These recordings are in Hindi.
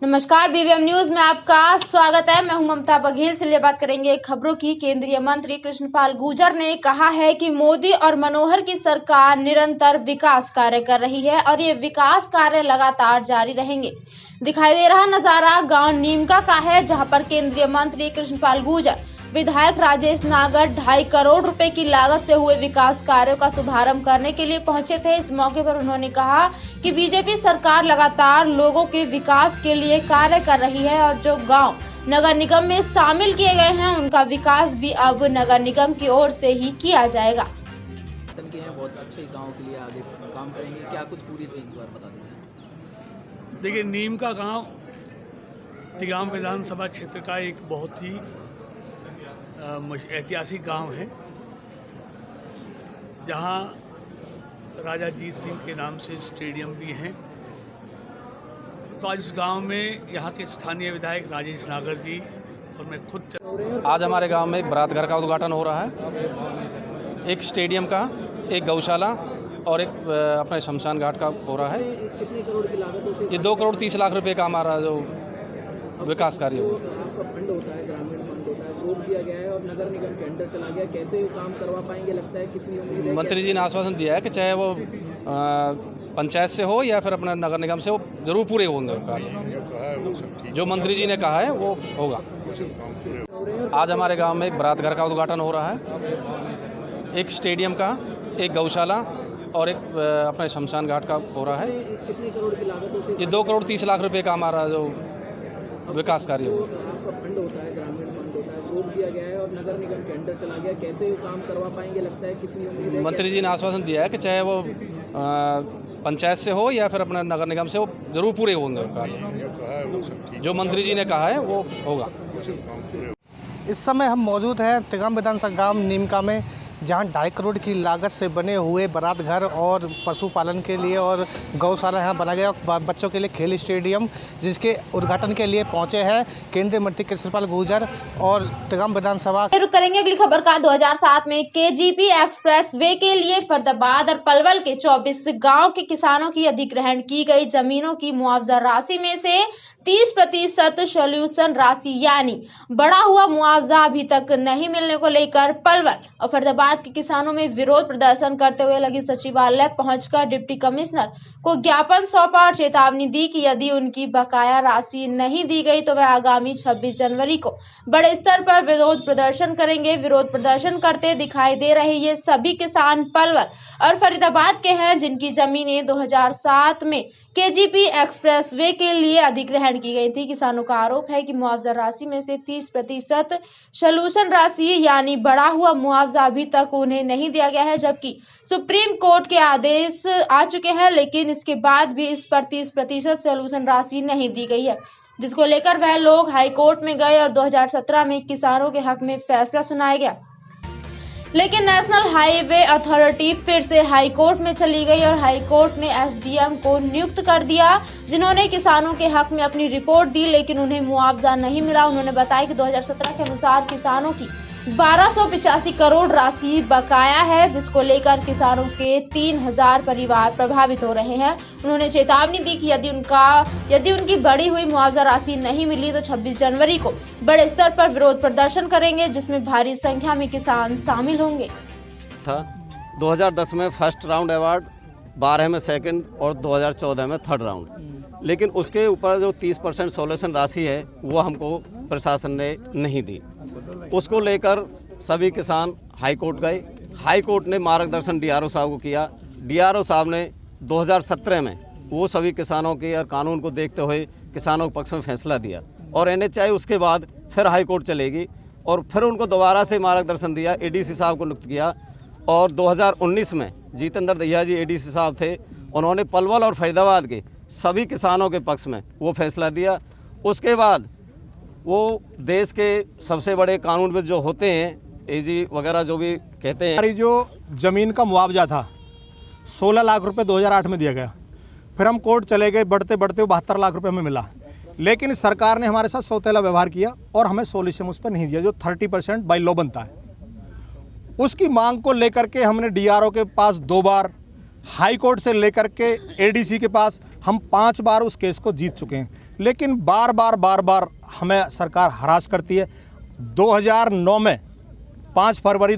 नमस्कार, बीवीएम न्यूज में आपका स्वागत है। मैं हूं ममता बघेल। चलिए बात करेंगे खबरों की। केंद्रीय मंत्री कृष्णपाल गुर्जर ने कहा है कि मोदी और मनोहर की सरकार निरंतर विकास कार्य कर रही है और ये विकास कार्य लगातार जारी रहेंगे। दिखाई दे रहा नजारा गांव नीमका का है, जहां पर केंद्रीय मंत्री कृष्णपाल गुर्जर विधायक राजेश नागर 2.5 करोड़ रुपए की लागत से हुए विकास कार्यों का शुभारंभ करने के लिए पहुंचे थे। इस मौके पर उन्होंने कहा कि बीजेपी सरकार लगातार लोगों के विकास के लिए कार्य कर रही है और जो गांव नगर निगम में शामिल किए गए हैं उनका विकास भी अब नगर निगम की ओर से ही किया जाएगा। बहुत अच्छे गांव के लिए आगे काम करेंगे, क्या कुछ पूरी रेंज पर बता दीजिए। देखिए, नीम का गांव तिगाम विधानसभा क्षेत्र का एक बहुत ही ऐतिहासिक गांव है, जहां राजा जीत सिंह के नाम से स्टेडियम भी है। तो आज इस गांव में यहाँ के स्थानीय विधायक राजेश नागर जी और मैं खुद आज हमारे गांव में एक बारात घर का उद्घाटन हो रहा है, एक स्टेडियम का, एक गौशाला और एक अपने शमशान घाट का हो रहा है। कितने करोड़ की लागत है? ये 2 करोड़ 30 लाख रुपए का हमारा जो विकास कार्य होगा। आपका फंड होता है, ग्रामीण फंड होता है, रोक दिया गया है और नगर निगम टेंडर चला गया, कैसे वो काम करवा पाएंगे? लगता है कितनी उम्मीद है? मंत्री जी ने आश्वासन दिया है कि चाहे वो पंचायत से हो या फिर अपना नगर निगम से, वो जरूर पूरे होंगे कार्य। जो मंत्री जी ने कहा है वो होगा। आज हमारे गांव में एक बारात घर का उद्घाटन हो रहा है, एक स्टेडियम का, एक गौशाला और एक अपने शमशान घाट का हो रहा है। कितने करोड़ की लागत है? ये 2 करोड़ 30 लाख रुपए का हमारा जो विकास कार्य होगा। आपका फंड होता है, ग्रामीण फंड होता है, रोक दिया गया है और नगर निगम टेंडर चला गया, कैसे वो काम करवा पाएंगे? लगता है कितनी उम्मीद है? मंत्री जी ने आश्वासन दिया है कि चाहे वो पंचायत से हो या फिर अपना नगर निगम से, वो जरूर पूरे होंगे कार्य। जो मंत्री जी ने कहा है वो होगा। इस समय हम मौजूद हैं तिगाम विधानसभा गांव नीमका में, जहां 2.5 करोड़ की लागत से बने हुए बारात घर और पशुपालन के लिए और गौशाला यहाँ बना गया, बच्चों के लिए खेल स्टेडियम, जिसके उद्घाटन के लिए पहुंचे हैं केंद्रीय मंत्री कृष्णपाल गुर्जर और तिगाम विधानसभा। रुक करेंगे अगली खबर का। 2007 में केजीपी एक्सप्रेस वे के लिए फरीदाबाद और पलवल के 24 गाँव के किसानों की अधिग्रहण की गई जमीनों की मुआवजा राशि में से 30% सोल्यूशन राशि यानी बढ़ा हुआ मुआवजा अभी तक नहीं मिलने को लेकर पलवल और फरीदाबाद के किसानों में विरोध प्रदर्शन करते हुए लगी सचिवालय पहुंचकर डिप्टी कमिश्नर को ज्ञापन सौंपा और चेतावनी दी कि यदि उनकी बकाया राशि नहीं दी गई तो वह आगामी 26 जनवरी को बड़े स्तर पर विरोध प्रदर्शन करेंगे। विरोध प्रदर्शन करते दिखाई दे रहे ये सभी किसान पलवल और फरीदाबाद के हैं, जिनकी जमीनें 2007 में केजीपी एक्सप्रेस वे के लिए अधिग्रहण की गई थी। किसानों का आरोप है कि मुआवजा राशि में से 30% सोल्यूशन राशि यानी बढ़ा हुआ मुआवजा अभी तक उन्हें नहीं दिया गया है, जबकि सुप्रीम कोर्ट के आदेश आ चुके हैं, लेकिन इसके बाद भी इस पर 30% सोल्यूशन राशि नहीं दी गई है, जिसको लेकर वह लोग हाई कोर्ट में गए और 2017 में किसानों के हक में फैसला सुनाया गया, लेकिन नेशनल हाईवे अथॉरिटी फिर से हाई कोर्ट में चली गई और हाई कोर्ट ने एसडीएम को नियुक्त कर दिया, जिन्होंने किसानों के हक में अपनी रिपोर्ट दी, लेकिन उन्हें मुआवजा नहीं मिला। उन्होंने बताया कि 2017 के अनुसार किसानों की 1285 करोड़ राशि बकाया है, जिसको लेकर किसानों के 3000 परिवार प्रभावित हो रहे हैं। उन्होंने चेतावनी दी कि यदि उनकी बढ़ी हुई मुआवजा राशि नहीं मिली तो 26 जनवरी को बड़े स्तर पर विरोध प्रदर्शन करेंगे, जिसमें भारी संख्या में किसान शामिल होंगे। 2010 में फर्स्ट राउंड अवार्ड, 12 में सेकंड और 2014 में थर्ड राउंड, लेकिन उसके ऊपर जो 30% सोल्यूशन राशि है वो हमको प्रशासन ने नहीं दी। उसको लेकर सभी किसान हाई कोर्ट गए। हाई कोर्ट ने मार्गदर्शन डीआरओ साहब को किया। डीआरओ साहब ने 2017 में वो सभी किसानों के और कानून को देखते हुए किसानों के पक्ष में फैसला दिया और एनएचआई उसके बाद फिर हाई कोर्ट चलेगी और फिर उनको दोबारा से मार्गदर्शन दिया। एडीसी साहब को नियुक्त किया और 2019 में जितेंद्र दहिया जी एडीसी साहब थे, उन्होंने पलवल और फरीदाबाद के सभी किसानों के पक्ष में वो फैसला दिया। उसके बाद वो देश के सबसे बड़े कानूनविद जो होते हैं, एजी वगैरह जो भी कहते हैं। हमारी जो ज़मीन का मुआवजा था 16 लाख रुपए 2008 में दिया गया, फिर हम कोर्ट चले गए, बढ़ते बढ़ते 72 लाख रुपए हमें मिला, लेकिन सरकार ने हमारे साथ सौतेला व्यवहार किया और हमें सोल्यूशन उस पर नहीं दिया, जो 30% बाई लॉ बनता है। उसकी मांग को लेकर के हमने डीआरओ के पास 2 बार, हाई कोर्ट से लेकर के एडीसी के पास हम 5 बार उस केस को जीत चुके हैं, लेकिन बार बार हमें सरकार हरास करती है। 2009 में 5 फरवरी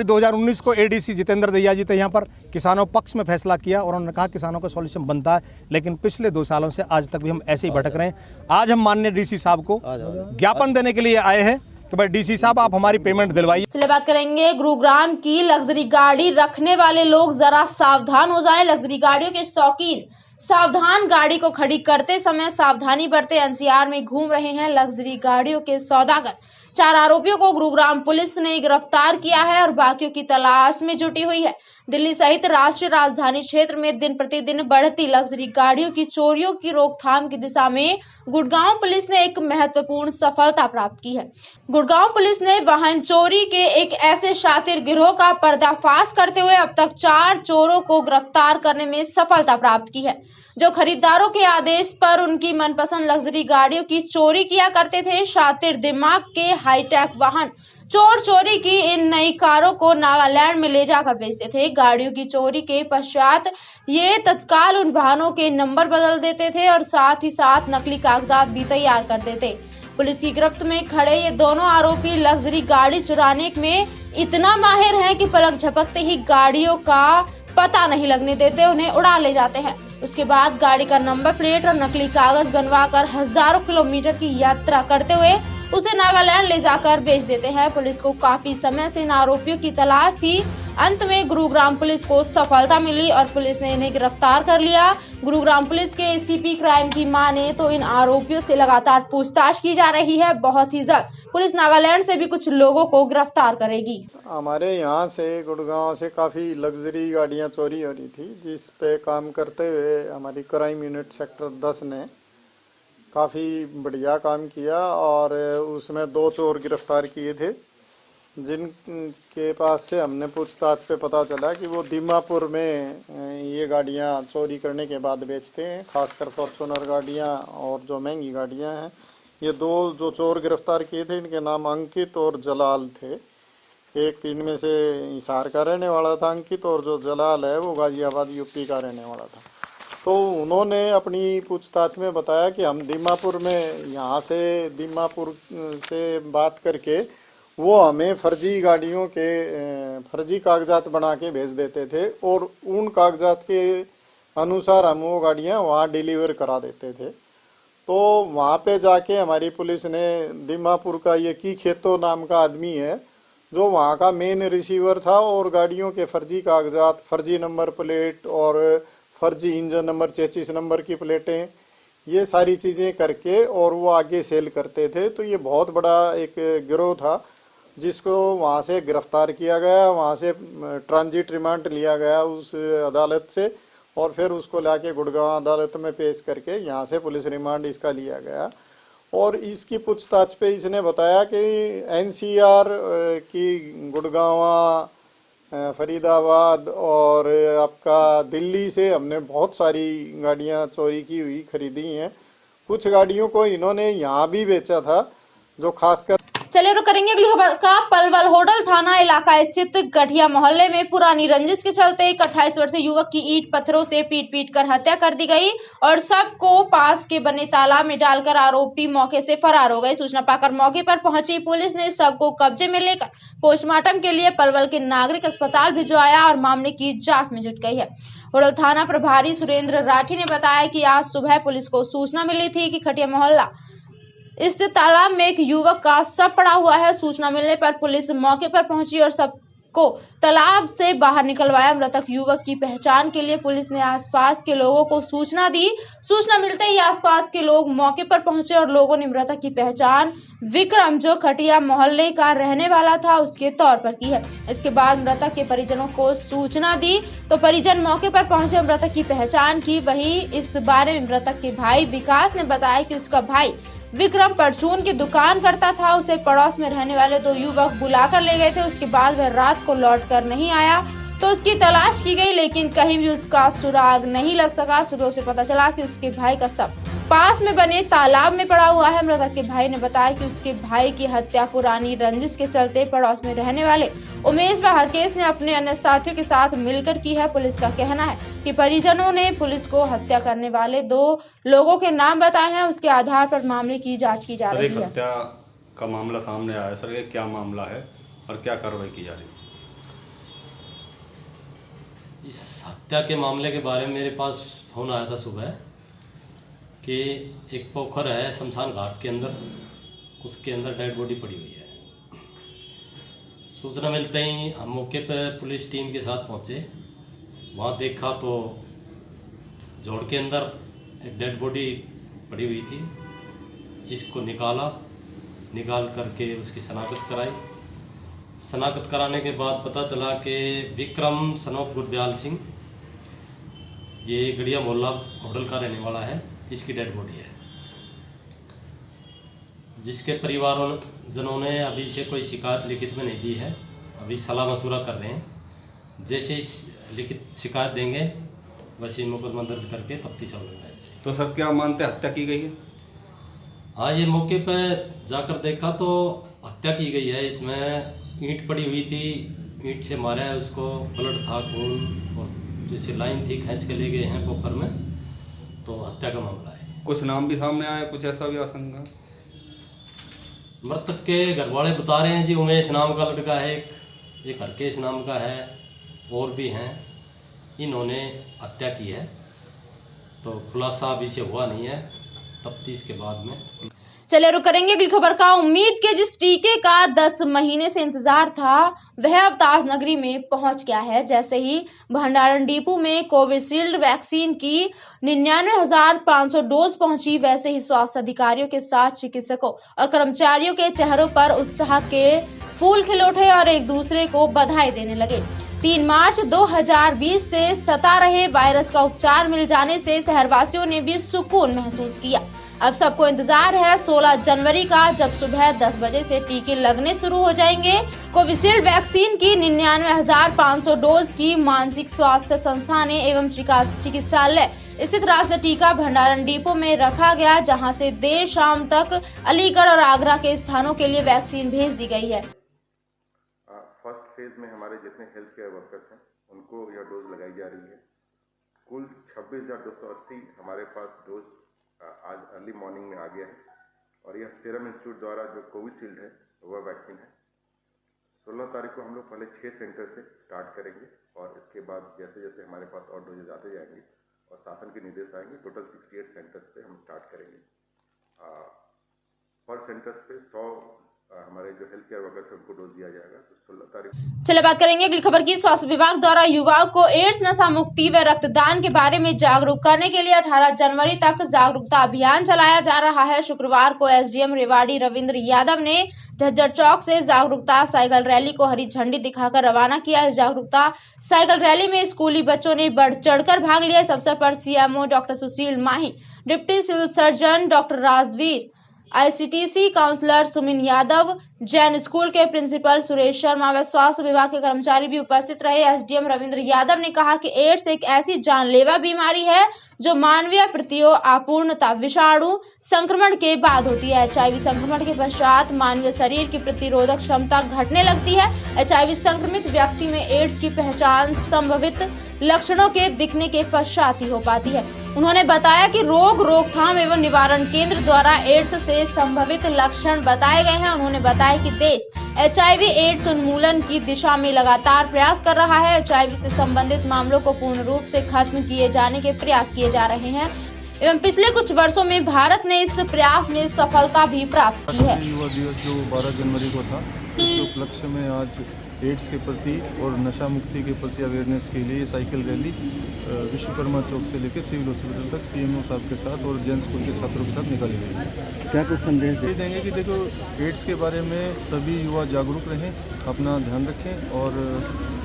2019 को एडीसी जितेंद्र दहिया जी थे यहाँ पर, किसानों पक्ष में फैसला किया और उन्होंने कहा किसानों का सॉल्यूशन बनता है, लेकिन पिछले 2 सालों से आज तक भी हम ऐसे ही भटक रहे हैं। आज हम माननीय डीसी साहब को ज्ञापन देने के लिए आए हैं कि भाई डीसी साहब आप हमारी पेमेंट दिलवाइए। चलिए बात करेंगे गुरुग्राम की। लग्जरी गाड़ी रखने वाले लोग जरा सावधान हो जाएं। लग्जरी गाड़ियों के शौकीन सावधान, गाड़ी को खड़ी करते समय सावधानी बरते। एनसीआर में घूम रहे हैं लग्जरी गाड़ियों के सौदागर। 4 आरोपियों को गुरुग्राम पुलिस ने गिरफ्तार किया है और बाकियों की तलाश में जुटी हुई है। दिल्ली सहित राष्ट्रीय राजधानी क्षेत्र में दिन प्रतिदिन बढ़ती लग्जरी गाड़ियों की चोरियों की रोकथाम की दिशा में गुड़गांव पुलिस ने एक महत्वपूर्ण सफलता प्राप्त की है। गुड़गांव पुलिस ने वाहन चोरी के एक ऐसे शातिर गिरोह का पर्दाफाश करते हुए अब तक 4 चोरों को गिरफ्तार करने में सफलता प्राप्त की है, जो खरीदारों के आदेश पर उनकी मनपसंद लग्जरी गाड़ियों की चोरी किया करते थे। शातिर दिमाग के हाईटेक वाहन चोर चोरी की इन नई कारों को नागालैंड में ले जाकर बेचते थे। गाड़ियों की चोरी के पश्चात ये तत्काल उन वाहनों के नंबर बदल देते थे और साथ ही साथ नकली कागजात भी तैयार कर देते। पुलिस की गिरफ्त में खड़े ये दोनों आरोपी लग्जरी गाड़ी चुराने में इतना माहिर हैं कि पलक झपकते ही गाड़ियों का पता नहीं लगने देते, उन्हें उड़ा ले जाते हैं। उसके बाद गाड़ी का नंबर प्लेट और नकली कागज बनवाकर हजारों किलोमीटर की यात्रा करते हुए उसे नागालैंड ले जाकर बेच देते हैं। पुलिस को काफी समय से इन आरोपियों की तलाश थी। अंत में गुरुग्राम पुलिस को सफलता मिली और पुलिस ने इन्हें गिरफ्तार कर लिया। गुरुग्राम पुलिस के एसीपी क्राइम की माने तो इन आरोपियों से लगातार पूछताछ की जा रही है। बहुत ही जल्द पुलिस नागालैंड से भी कुछ लोगों को गिरफ्तार करेगी। हमारे यहाँ से गुड़गांव से काफ़ी लग्जरी गाड़ियाँ चोरी हो रही थी, जिस पे काम करते हुए हमारी क्राइम यूनिट सेक्टर 10 ने काफ़ी बढ़िया काम किया और उसमें 2 चोर गिरफ्तार किए थे, जिनके पास से हमने पूछताछ पे पता चला कि वो दीमापुर में ये गाड़ियाँ चोरी करने के बाद बेचते हैं, खासकर फॉर्चूनर गाड़ियाँ और जो महंगी गाड़ियाँ हैं। ये 2 जो चोर गिरफ्तार किए थे, इनके नाम अंकित और जलाल थे। एक इनमें से हिसार का रहने वाला था अंकित, और जो जलाल है वो गाजियाबाद यूपी का रहने वाला था। तो उन्होंने अपनी पूछताछ में बताया कि हम दीमापुर में यहाँ से दीमापुर से बात करके वो हमें फर्जी गाड़ियों के फर्जी कागजात बना के भेज देते थे और उन कागजात के अनुसार हम वो गाड़ियाँ वहाँ डिलीवर करा देते थे। तो वहाँ पे जाके हमारी पुलिस ने दीमापुर का ये की खेतो नाम का आदमी है, जो वहाँ का मेन रिसीवर था, और गाड़ियों के फर्जी कागजात, फर्जी नंबर प्लेट और फर्जी इंजन नंबर 33 नंबर की प्लेटें, ये सारी चीज़ें करके और वो आगे सेल करते थे। तो ये बहुत बड़ा एक गिरोह था जिसको वहाँ से गिरफ्तार किया गया, वहाँ से ट्रांजिट रिमांड लिया गया उस अदालत से, और फिर उसको लाके गुड़गांव अदालत में पेश करके यहाँ से पुलिस रिमांड इसका लिया गया। और इसकी पूछताछ पे इसने बताया कि एनसीआर की गुड़गांव, फरीदाबाद और आपका दिल्ली से हमने बहुत सारी गाड़ियाँ चोरी की हुई खरीदी हैं। कुछ गाड़ियों को इन्होंने यहाँ भी बेचा था, जो खासकर। चलिए रुक करेंगे अगली खबर का। पलवल होडल थाना इलाका स्थित गठिया मोहल्ले में पुरानी रंजिश के चलते एक 28 वर्षीय युवक की ईंट पत्थरों से पीट कर हत्या कर दी गई और सबको पास के बने तालाब में डालकर आरोपी मौके से फरार हो गए। सूचना पाकर मौके पर पहुंची पुलिस ने शव को कब्जे में लेकर पोस्टमार्टम के लिए पलवल के नागरिक अस्पताल भिजवाया और मामले की जाँच में जुट गई है। होडल थाना प्रभारी सुरेंद्र राठी ने बताया कि आज सुबह पुलिस को सूचना मिली थी कि खटिया मोहल्ला स्थित तालाब में एक युवक का शव पड़ा हुआ है। सूचना मिलने पर पुलिस मौके पर पहुंची और सबको तालाब से बाहर निकलवाया। मृतक युवक की पहचान के लिए पुलिस ने आसपास के लोगों को सूचना दी। सूचना मिलते ही आसपास के लोग मौके पर पहुंचे और लोगों ने मृतक की पहचान विक्रम, जो खटिया मोहल्ले का रहने वाला था, उसके तौर पर की है। इसके बाद मृतक के परिजनों को सूचना दी तो परिजन मौके पर पहुंचे, मृतक की पहचान की। वहीं इस बारे में मृतक के भाई विकास ने बताया कि उसका भाई विक्रम परचून की दुकान करता था। उसे पड़ोस में रहने वाले 2 युवक बुलाकर ले गए थे। उसके बाद वह रात को लौट कर नहीं आया। तो उसकी तलाश की गई, लेकिन कहीं भी उसका सुराग नहीं लग सका। सुबह उसे पता चला कि उसके भाई का शव पास में बने तालाब में पड़ा हुआ है। मृतक के भाई ने बताया कि उसके भाई की हत्या पुरानी रंजिश के चलते पड़ोस में रहने वाले उमेश व हरकेश ने अपने अन्य साथियों के साथ मिलकर की है। पुलिस का कहना है कि परिजनों ने पुलिस को हत्या करने वाले 2 लोगों के नाम बताए हैं। उसके आधार पर मामले की जाँच की जा रही है। हत्या का मामला सामने आया है सर, ये क्या मामला है और क्या कार्रवाई की जा रही है? इस हत्या के मामले के बारे में मेरे पास फ़ोन आया था सुबह कि एक पोखर है शमशान घाट के अंदर, उसके अंदर डेड बॉडी पड़ी हुई है। सूचना मिलते ही हम मौके पर पुलिस टीम के साथ पहुंचे। वहां देखा तो जोड़ के अंदर एक डेड बॉडी पड़ी हुई थी, जिसको निकाल करके उसकी शनाख्त कराई। शनाख्त कराने के बाद पता चला कि विक्रम सनोप गुरदयाल सिंह, ये गड़िया मोहल्ला होटल का रहने वाला है, इसकी डेड बॉडी है, जिसके परिवारों जनों ने अभी से कोई शिकायत लिखित में नहीं दी है। अभी सलाह मशूरा कर रहे हैं, जैसे लिखित शिकायत देंगे वैसे ही मुकदमा दर्ज करके तफ्तीश लगाएंगे। तो सर क्या मानते हैं हत्या की गई है? हाँ, ये मौके पर जाकर देखा तो हत्या की गई है। इसमें ईंट पड़ी हुई थी, ईंट से मारा है उसको, ब्लड था, खून और जैसे लाइन थी खींच के ले गए हैं पोखर में, तो हत्या का मामला है। कुछ नाम भी सामने आया, कुछ ऐसा भी आशंका? मृतक के घर वाले बता रहे हैं जी, उमेश नाम का लड़का है, एक हरकेश नाम का है, और भी हैं। इन्होंने हत्या की है, तो खुलासा अभी से हुआ नहीं है, तफ्तीश के बाद में। चलिए रुक करेंगे अगली खबर का। उम्मीद के जिस टीके का 10 महीने से इंतजार था वह अब ताज नगरी में पहुंच गया है। जैसे ही भंडारण डिपो में कोविशील्ड वैक्सीन की 99,500 डोज पहुंची, वैसे ही स्वास्थ्य अधिकारियों के साथ चिकित्सकों और कर्मचारियों के चेहरों पर उत्साह के फूल खिल उठे और एक दूसरे को बधाई देने लगे। 3 मार्च 2020 से सता रहे वायरस का उपचार मिल जाने से शहरवासियों ने भी सुकून महसूस किया। अब सबको इंतजार है 16 जनवरी का, जब सुबह 10 बजे से टीके लगने शुरू हो जाएंगे। कोविशील्ड वैक्सीन की 99,500 डोज की मानसिक स्वास्थ्य संस्थान एवं चिकित्सालय स्थित राज्य टीका भंडारण डिपो में रखा गया, जहां से देर शाम तक अलीगढ़ और आगरा के स्थानों के लिए वैक्सीन भेज दी गई है। फर्स्ट फेज में हमारे जितने हेल्थ केयर वर्कर्स हैं उनको यह डोज लगाई जा रही है। कुल 26,280 हमारे पास डोज आज अर्ली मॉर्निंग में आ गया है, और यह सीरम इंस्टीट्यूट द्वारा जो कोविशील्ड है वह वैक्सीन है। 16 तारीख को हम लोग पहले 6 सेंटर से स्टार्ट करेंगे, और इसके बाद जैसे जैसे हमारे पास और डोजेज आते जाएंगे और शासन के निर्देश आएंगे, टोटल 68 सेंटर्स पे हम स्टार्ट करेंगे। पर सेंटर्स पे 100 हमारे जो हेल्थ केयर वर्कर्स हैं उनको डोज दिया जाएगा। तो 16 तारीख। चलिए बात करेंगे अगली खबर की। स्वास्थ्य विभाग द्वारा युवाओं को एड्स, नशा मुक्ति व रक्तदान के बारे में जागरूक करने के लिए 18 जनवरी तक जागरूकता अभियान चलाया जा रहा है। शुक्रवार को एसडीएम रेवाड़ी रविंद्र यादव ने झज्जर चौक से जागरूकता साइकिल रैली को हरी झंडी दिखाकर रवाना किया। इस जागरूकता साइकिल रैली में स्कूली बच्चों ने बढ़ चढ़कर भाग लिया। इस अवसर पर CMO doctor Sushil Mahi, deputy civil surgeon doctor Rajveer, ICTC counsellor Sumin Yadav, Jain school के प्रिंसिपल सुरेश शर्मा व स्वास्थ्य विभाग के कर्मचारी भी उपस्थित रहे। एसडीएम रविंद्र यादव ने कहा कि एड्स एक ऐसी जानलेवा बीमारी है जो मानवीय प्रतियों अपूर्णता विषाणु संक्रमण के बाद होती है। एचआईवी संक्रमण के पश्चात मानवीय शरीर की प्रतिरोधक क्षमता घटने लगती है। एचआईवी संक्रमित व्यक्ति में एड्स की पहचान संभावित लक्षणों के दिखने के पश्चात ही हो पाती है। उन्होंने बताया कि रोग रोकथाम एवं निवारण केंद्र द्वारा एड्स से संभावित लक्षण बताए गए हैं। उन्होंने बताया कि देश एचआईवी एड्स उन्मूलन की दिशा में लगातार प्रयास कर रहा है। एचआईवी से संबंधित मामलों को पूर्ण रूप से खत्म किए जाने के प्रयास किए जा रहे हैं एवं पिछले कुछ वर्षों में भारत ने इस प्रयास में सफलता भी प्राप्त की है। युवा दिवस जो 12 जनवरी को था, इस उपलक्ष्य में आज एड्स के प्रति और नशा मुक्ति के प्रति अवेयरनेस के लिए साइकिल रैली विश्वकर्मा चौक से लेकर सिविल हॉस्पिटल तक सीएमओ साहब के साथ और जैन स्कूल के छात्रों के साथ निकाली गई। क्या कुछ संदेश देंगे कि देखो एड्स के बारे में सभी युवा जागरूक रहें, अपना ध्यान रखें और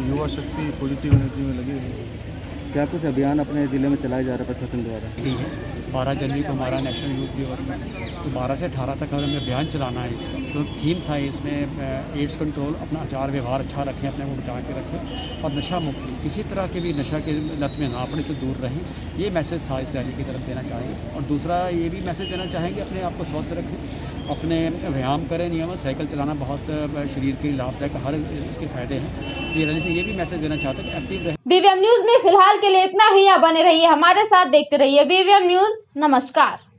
युवा शक्ति पॉजिटिव एनर्जी में लगे रहें। क्या कुछ अभियान अपने ज़िले में चलाया जा रहा है प्रशासन द्वारा? 12 जनवरी को हमारा नेशनल यूथ दिवस था, तो 12 से 18 तक हमें अभियान चलाना है इसका। तो थीम था इसमें एड्स कंट्रोल, अपना आचार व्यवहार अच्छा रखें, अपने को बचा के रखें और नशा मुक्ति, किसी तरह के भी नशा के लत में ना पड़े, से दूर रहें। ये मैसेज था इस रैली की तरफ देना चाहेंगे। और दूसरा ये भी मैसेज देना चाहेंगे अपने आप को स्वस्थ रखें, अपने व्यायाम करें नियमित, साइकिल चलाना बहुत शरीर के लिए लाभदायक, हर इसके फायदे हैं। ये रैली से ये भी मैसेज देना चाहते हैं कि एक्टिव रहें। BVM न्यूज में फिलहाल के लिए इतना ही। आप बने रहिए हमारे साथ, देखते रहिए BVM न्यूज। नमस्कार।